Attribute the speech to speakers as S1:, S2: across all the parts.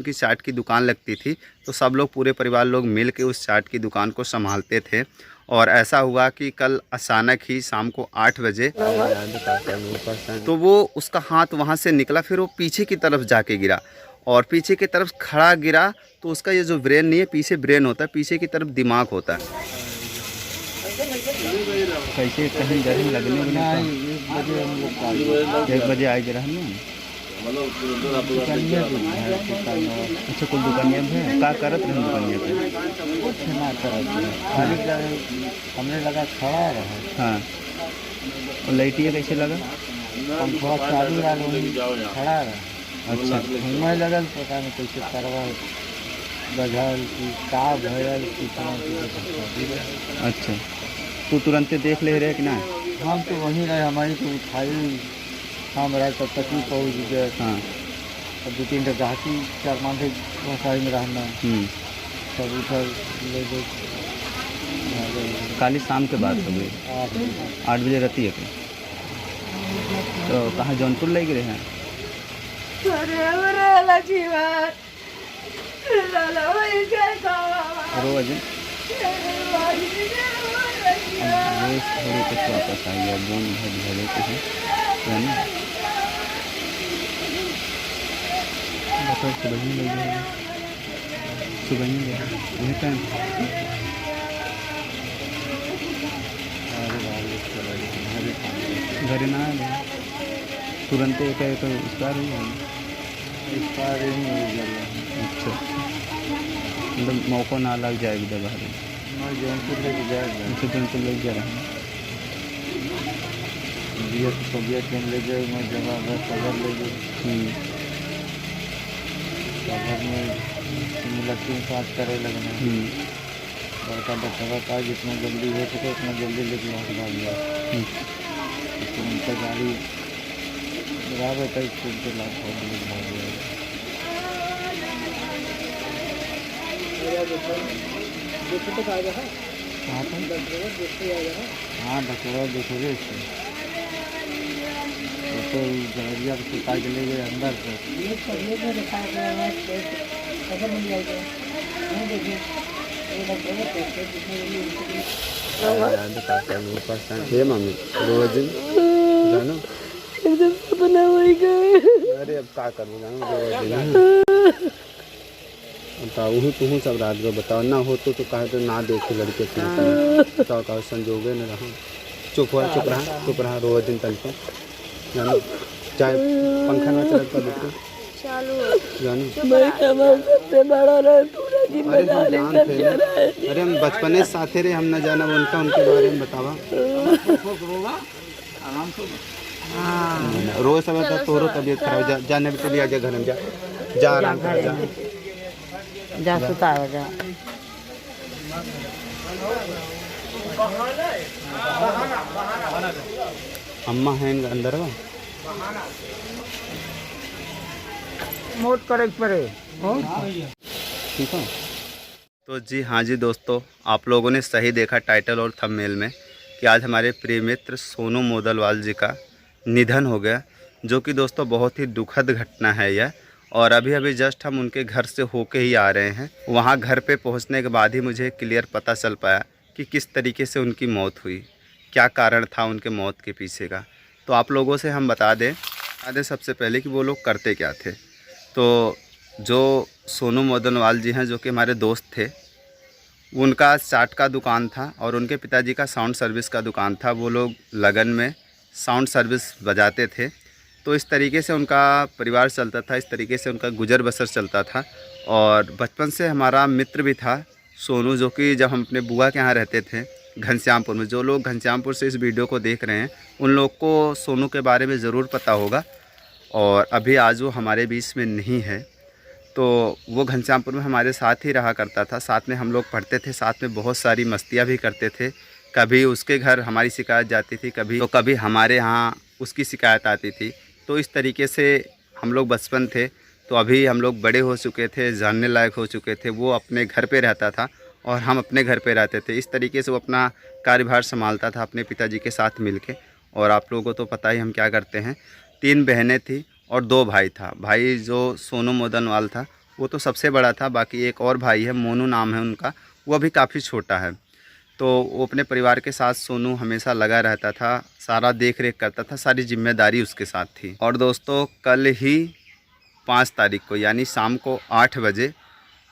S1: उनकी चाट की दुकान लगती थी, तो सब लोग पूरे परिवार लोग मिल के उस चाट की दुकान को संभालते थे। और ऐसा हुआ कि कल अचानक ही शाम को 8 बजे तो वो उसका हाथ वहाँ से निकला, फिर वो पीछे की तरफ जाके गिरा और पीछे की तरफ खड़ा गिरा। तो उसका ये जो ब्रेन नहीं है, पीछे ब्रेन होता है, पीछे की तरफ दिमाग होता है। कैसे कहीं घर लगने वाला 1 बजे आई गिरा हम। अच्छा, कुल दुकानिया है का करत रहे दुकानिया पे
S2: कुछ ना करत हमने लगा खड़ा रहा।
S1: हाँ, और लाइटिया कैसे लगा?
S2: हम थोड़ा चालू रहा वहीं खड़ा रहा।
S1: अच्छा,
S2: घूमने लगल, पता नहीं कैसे करवा बझल कि का भयल कि।
S1: अच्छा, तू तुरंत देख ले रहे कि ना?
S2: हम तो वहीं रहे, हमारी तो उठाई हम रहे तब तक ही पहुँच गए।
S1: हाँ,
S2: अब 2-3 गाहकी 4-5 बसाई में रहना सब उधर ले गए।
S1: काली शाम के बाद कभी 8 बजे रहती है। तो कहाँ जौनपुर ले गए हैं? रोज थोड़ी कुछ वापस आ गया, बोन भले के है ना। सुबह ही ले जाएगा, सुबह ही ले यही टाइम। घर ना आए तुरंत एक तो एक्सपायर हुई है।
S2: एक्सपायर ही हो गया।
S1: अच्छा, मतलब मौका ना लग जाएगी दवा
S2: मैं जौनपुर लेके जाएगा।
S1: अच्छा, जौनपुर ले जा रहा है।
S2: तबियत ले गए, मैं जगह सदर ले गई। सदर में लक्ष्मी पास करे लगना। बड़का डॉक्टर का जितना जल्दी हो सके उतना जल्दी लेके वहाँ भाग गया। उनका गाड़ी बराबर तक स्कूल के लाभ भाग गया। हाँ, डॉक्टर देखोगे तो गाड़िया को सुता के ले गए अंदर से।
S1: हे मम्मी रोज जानो
S3: सपना वही गए।
S1: अरे अब का करूँ जानो बताओ तुम सब रात को बताओ ना हो तो कहे तो ना देखे लड़के बताओ का संजोगे न रहा। चुप रहा रोज दिन तल पे जानो, चाहे पंखा ना चलता बिल्कुल जानो। अरे हम बचपने साथे रहे, हम न जाना उनका उनके बारे में बतावा। रोज सब तोरो तबियत खराब जाने के लिए आजा घर में जा आराम कर
S3: जा सुता हो जा।
S1: अम्मा है अंदर वा
S2: मोट करे पड़े।
S1: ठीक है। तो जी हाँ जी दोस्तों, आप लोगों ने सही देखा टाइटल और थंबनेल में कि आज हमारे प्रिय मित्र सोनू मोदलवाल जी का निधन हो गया, जो कि दोस्तों बहुत ही दुखद घटना है यह। और अभी अभी जस्ट हम उनके घर से होके ही आ रहे हैं। वहाँ घर पे पहुँचने के बाद ही मुझे क्लियर पता चल पाया कि किस तरीके से उनकी मौत हुई, क्या कारण था उनके मौत के पीछे का। तो आप लोगों से हम बता दें सबसे पहले कि वो लोग करते क्या थे। तो जो सोनू मोदलवाल जी हैं, जो कि हमारे दोस्त थे, उनका चाट का दुकान था और उनके पिताजी का साउंड सर्विस का दुकान था। वो लोग लगन में साउंड सर्विस बजाते थे। तो इस तरीके से उनका परिवार चलता था, इस तरीके से उनका गुजर बसर चलता था। और बचपन से हमारा मित्र भी था सोनू, जो कि जब हम अपने बुआ के यहाँ रहते थे घनश्यामपुर में, जो लोग घनश्यामपुर से इस वीडियो को देख रहे हैं उन लोग को सोनू के बारे में ज़रूर पता होगा। और अभी आज वो हमारे बीच में नहीं है। तो वो घनश्यामपुर में हमारे साथ ही रहा करता था, साथ में हम लोग पढ़ते थे, साथ में बहुत सारी मस्तियाँ भी करते थे। कभी उसके घर हमारी शिकायत जाती थी, कभी हमारे यहाँ उसकी शिकायत आती थी। तो इस तरीके से हम लोग बचपन थे। तो अभी हम लोग बड़े हो चुके थे, जानने लायक हो चुके थे। वो अपने घर पे रहता था और हम अपने घर पे रहते थे। इस तरीके से वो अपना कार्यभार संभालता था अपने पिताजी के साथ मिलके। और आप लोगों को तो पता ही हम क्या करते हैं। 3 बहनें थी और 2 भाई था। भाई जो सोनू मोदलवाल था वो तो सबसे बड़ा था। बाकी एक और भाई है, मोनू नाम है उनका, वो भी काफ़ी छोटा है। तो वो अपने परिवार के साथ सोनू हमेशा लगा रहता था, सारा देख रेख करता था, सारी जिम्मेदारी उसके साथ थी। और दोस्तों कल ही 5 तारीख को यानी शाम को 8 बजे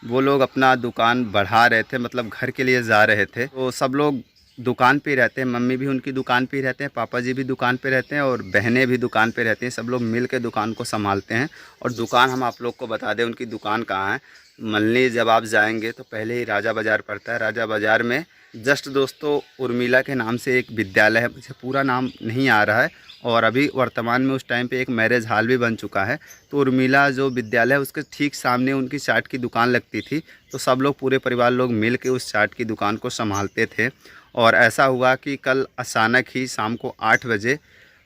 S1: वो लोग अपना दुकान बढ़ा रहे थे, मतलब घर के लिए जा रहे थे। तो सब लोग दुकान पे रहते हैं, मम्मी भी उनकी दुकान पे रहते हैं, पापा जी भी दुकान पे रहते हैं और बहनें भी दुकान पे रहती हैं। सब लोग मिल के दुकान को संभालते हैं। और दुकान हम आप लोग को बता दें उनकी दुकान कहाँ है। मल्ली जब आप जाएंगे तो पहले ही राजा बाज़ार पड़ता है। राजा बाज़ार में जस्ट दोस्तों उर्मिला के नाम से एक विद्यालय है, मुझे पूरा नाम नहीं आ रहा है, और अभी वर्तमान में उस टाइम पे एक मैरिज हॉल भी बन चुका है। तो उर्मिला जो विद्यालय है उसके ठीक सामने उनकी चाट की दुकान लगती थी। तो सब लोग पूरे परिवार लोग मिल के उस चाट की दुकान को संभालते थे। और ऐसा हुआ कि कल अचानक ही शाम को 8 बजे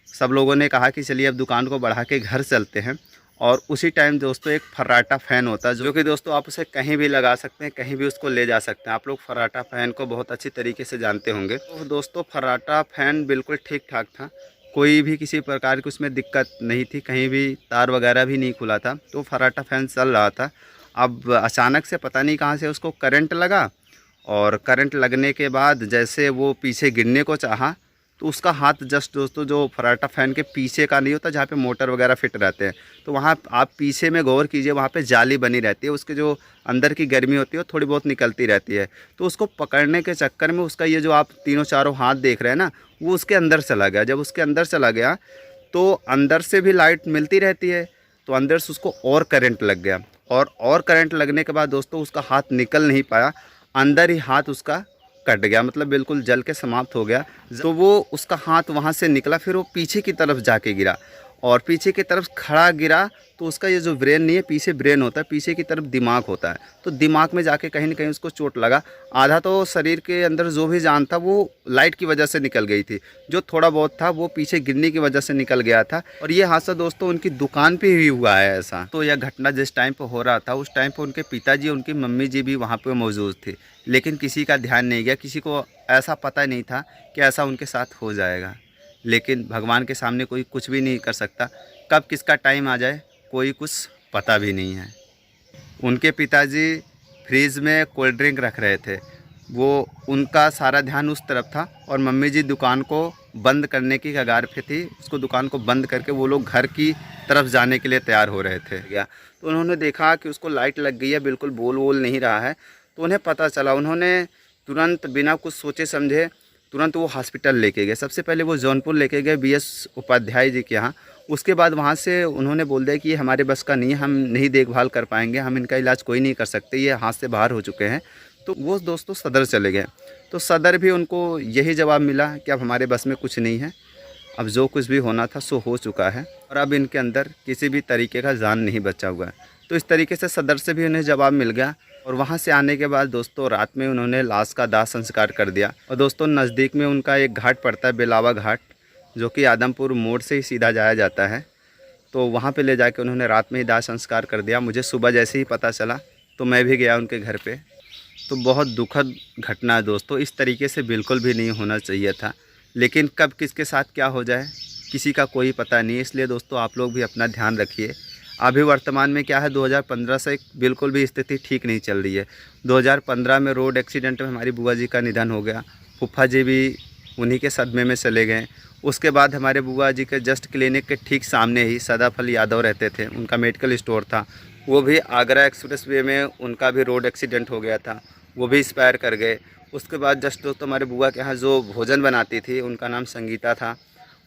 S1: सब लोगों ने कहा कि चलिए अब दुकान को बढ़ा के घर चलते हैं। और उसी टाइम दोस्तों एक फर्राटा फ़ैन होता है, जो कि दोस्तों आप उसे कहीं भी लगा सकते हैं, कहीं भी उसको ले जा सकते हैं। आप लोग फर्राटा फ़ैन को बहुत अच्छी तरीके से जानते होंगे। तो दोस्तों फर्राटा फ़ैन बिल्कुल ठीक ठाक था, कोई भी किसी प्रकार की उसमें दिक्कत नहीं थी, कहीं भी तार वगैरह भी नहीं खुला था। तो फर्राटा फ़ैन चल रहा था। अब अचानक से पता नहीं कहाँ से उसको करंट लगा, और करंट लगने के बाद जैसे वो पीछे गिरने को चाहा तो उसका हाथ जस्ट दोस्तों जो फर्राटा फ़ैन के पीछे का नहीं होता जहाँ पे मोटर वगैरह फिट रहते हैं, तो वहाँ आप पीछे में गौर कीजिए, वहाँ पे जाली बनी रहती है, उसके जो अंदर की गर्मी होती है वो थोड़ी बहुत निकलती रहती है। तो उसको पकड़ने के चक्कर में उसका ये जो आप तीनों चारों हाथ देख रहे हैं ना, वो उसके अंदर चला गया। जब उसके अंदर चला गया तो अंदर से भी लाइट मिलती रहती है, तो अंदर से उसको और करंट लग गया। और करंट लगने के बाद दोस्तों उसका हाथ निकल नहीं पाया, अंदर ही हाथ उसका कट गया, मतलब बिल्कुल जल के समाप्त हो गया। तो वो उसका हाथ वहाँ से निकला, फिर वो पीछे की तरफ जाके गिरा, और पीछे की तरफ खड़ा गिरा। तो उसका ये जो ब्रेन नहीं है, पीछे ब्रेन होता है, पीछे की तरफ दिमाग होता है, तो दिमाग में जाके कहीं ना कहीं उसको चोट लगा। आधा तो शरीर के अंदर जो भी जान था वो लाइट की वजह से निकल गई थी, जो थोड़ा बहुत था वो पीछे गिरने की वजह से निकल गया था। और ये हादसा दोस्तों उनकी दुकान पे ही हुआ है ऐसा। तो यह घटना जिस टाइम पर हो रहा था उस टाइम पर उनके पिताजी उनकी मम्मी जी भी वहाँ पर मौजूद थे, लेकिन किसी का ध्यान नहीं गया, किसी को ऐसा पता नहीं था कि ऐसा उनके साथ हो जाएगा। लेकिन भगवान के सामने कोई कुछ भी नहीं कर सकता, कब किसका टाइम आ जाए कोई कुछ पता भी नहीं है। उनके पिताजी फ्रिज में कोल्ड ड्रिंक रख रहे थे, वो उनका सारा ध्यान उस तरफ था, और मम्मी जी दुकान को बंद करने की कगार पे थी। उसको दुकान को बंद करके वो लोग घर की तरफ जाने के लिए तैयार हो रहे थे। तो उन्होंने देखा कि उसको लाइट लग गई है, बिल्कुल बोल वोल नहीं रहा है। तो उन्हें पता चला, उन्होंने तुरंत बिना कुछ सोचे समझे तुरंत वो हॉस्पिटल लेके गए। सबसे पहले वो जौनपुर लेके गए BS उपाध्याय जी के यहाँ। उसके बाद वहाँ से उन्होंने बोल दिया कि ये हमारे बस का नहीं है, हम नहीं देखभाल कर पाएंगे, हम इनका इलाज कोई नहीं कर सकते, ये हाथ से बाहर हो चुके हैं। तो वो दोस्तों सदर चले गए। तो सदर भी उनको यही जवाब मिला कि अब हमारे बस में कुछ नहीं है, अब जो कुछ भी होना था सो हो चुका है, और अब इनके अंदर किसी भी तरीके का जान नहीं बचा हुआ है। तो इस तरीके से सदर से भी उन्हें जवाब मिल गया। और वहाँ से आने के बाद दोस्तों रात में उन्होंने लाश का दाह संस्कार कर दिया। और दोस्तों नज़दीक में उनका एक घाट पड़ता है, बेलावा घाट, जो कि आदमपुर मोड़ से ही सीधा जाया जाता है। तो वहाँ पे ले जाके उन्होंने रात में ही दाह संस्कार कर दिया। मुझे सुबह जैसे ही पता चला तो मैं भी गया उनके घर पे। तो बहुत दुखद घटना है दोस्तों, इस तरीके से बिल्कुल भी नहीं होना चाहिए था, लेकिन कब किसके साथ क्या हो जाए किसी का कोई पता नहीं है। इसलिए दोस्तों आप लोग भी अपना ध्यान रखिए। अभी वर्तमान में क्या है, 2015 से बिल्कुल भी स्थिति ठीक नहीं चल रही है। 2015 में रोड एक्सीडेंट में हमारी बुआ जी का निधन हो गया, फूफा जी भी उन्हीं के सदमे में चले गए। उसके बाद हमारे बुआ जी के जस्ट क्लिनिक के ठीक सामने ही सदाफल यादव रहते थे, उनका मेडिकल स्टोर था, वो भी आगरा एक्सप्रेस वे में उनका भी रोड एक्सीडेंट हो गया था, वो भी एक्सपायर कर गए। उसके बाद जस्ट दोस्तों हमारे बुआ के यहाँ जो भोजन बनाती थी, उनका नाम संगीता था,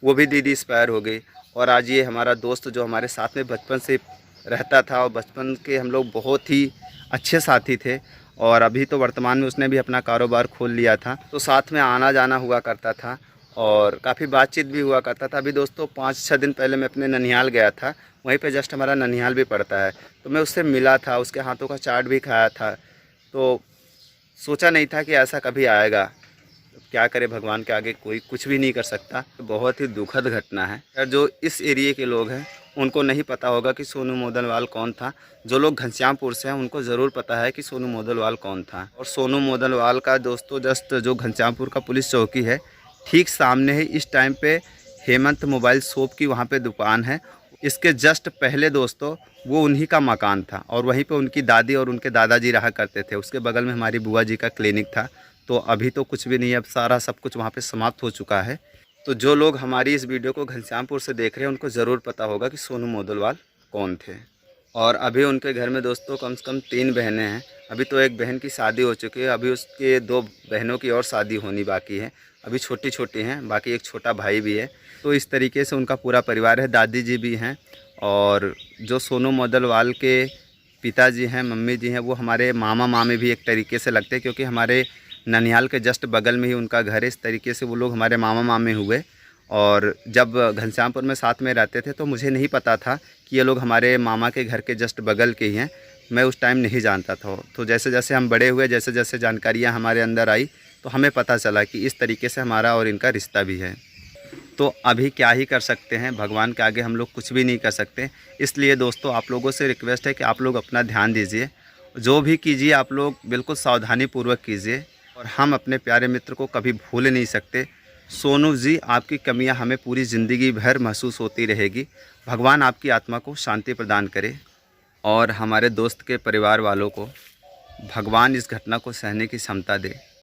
S1: वो भी दीदी एक्सपायर हो गई। और आज ये हमारा दोस्त जो हमारे साथ में बचपन से रहता था, और बचपन के हम लोग बहुत ही अच्छे साथी थे, और अभी तो वर्तमान में उसने भी अपना कारोबार खोल लिया था। तो साथ में आना जाना हुआ करता था और काफ़ी बातचीत भी हुआ करता था। अभी दोस्तों 5-6 दिन पहले मैं अपने ननिहाल गया था, वहीं पे जस्ट हमारा ननिहाल भी पड़ता है, तो मैं उससे मिला था, उसके हाथों का चाट भी खाया था। तो सोचा नहीं था कि ऐसा कभी आएगा। क्या करे, भगवान के आगे कोई कुछ भी नहीं कर सकता। तो बहुत ही दुखद घटना है। और जो इस एरिए के लोग हैं उनको नहीं पता होगा कि सोनू मोदलवाल कौन था। जो लोग घनश्यामपुर से हैं उनको ज़रूर पता है कि सोनू मोदलवाल कौन था। और सोनू मोदलवाल का दोस्तों जस्ट जो घनश्यामपुर का पुलिस चौकी है ठीक सामने ही इस टाइम पे हेमंत मोबाइल शॉप की वहाँ पे दुकान है। इसके जस्ट पहले दोस्तों वो उन्हीं का मकान था और वहीं पे उनकी दादी और उनके दादाजी रहा करते थे। उसके बगल में हमारी बुआ जी का क्लिनिक था। तो अभी तो कुछ भी नहीं है, अब सारा सब कुछ वहाँ पे समाप्त हो चुका है। तो जो लोग हमारी इस वीडियो को घनश्यामपुर से देख रहे हैं उनको ज़रूर पता होगा कि सोनू मोदलवाल कौन थे। और अभी उनके घर में दोस्तों कम से कम 3 बहनें हैं। अभी तो एक बहन की शादी हो चुकी है, अभी उसके 2 बहनों की और शादी होनी बाकी है। अभी छोटी छोटी हैं, बाकी एक छोटा भाई भी है। तो इस तरीके से उनका पूरा परिवार है। दादी जी भी हैं और जो सोनू मोदलवाल के पिताजी हैं, मम्मी जी हैं, वो हमारे मामा मामी भी एक तरीके से लगते हैं, क्योंकि हमारे ननिहाल के जस्ट बगल में ही उनका घर है। इस तरीके से वो लोग हमारे मामा मामी हुए। और जब घनश्यामपुर में साथ में रहते थे तो मुझे नहीं पता था कि ये लोग हमारे मामा के घर के जस्ट बगल के ही हैं। मैं उस टाइम नहीं जानता था। तो जैसे जैसे हम बड़े हुए, जैसे जैसे जानकारियाँ हमारे अंदर आई, तो हमें पता चला कि इस तरीके से हमारा और इनका रिश्ता भी है। तो अभी क्या ही कर सकते हैं, भगवान के आगे हम लोग कुछ भी नहीं कर सकते। इसलिए दोस्तों आप लोगों से रिक्वेस्ट है कि आप लोग अपना ध्यान दीजिए, जो भी कीजिए आप लोग बिल्कुल सावधानी पूर्वक कीजिए। और हम अपने प्यारे मित्र को कभी भूल नहीं सकते। सोनू जी, आपकी कमियां हमें पूरी ज़िंदगी भर महसूस होती रहेगी। भगवान आपकी आत्मा को शांति प्रदान करे और हमारे दोस्त के परिवार वालों को भगवान इस घटना को सहने की क्षमता दे।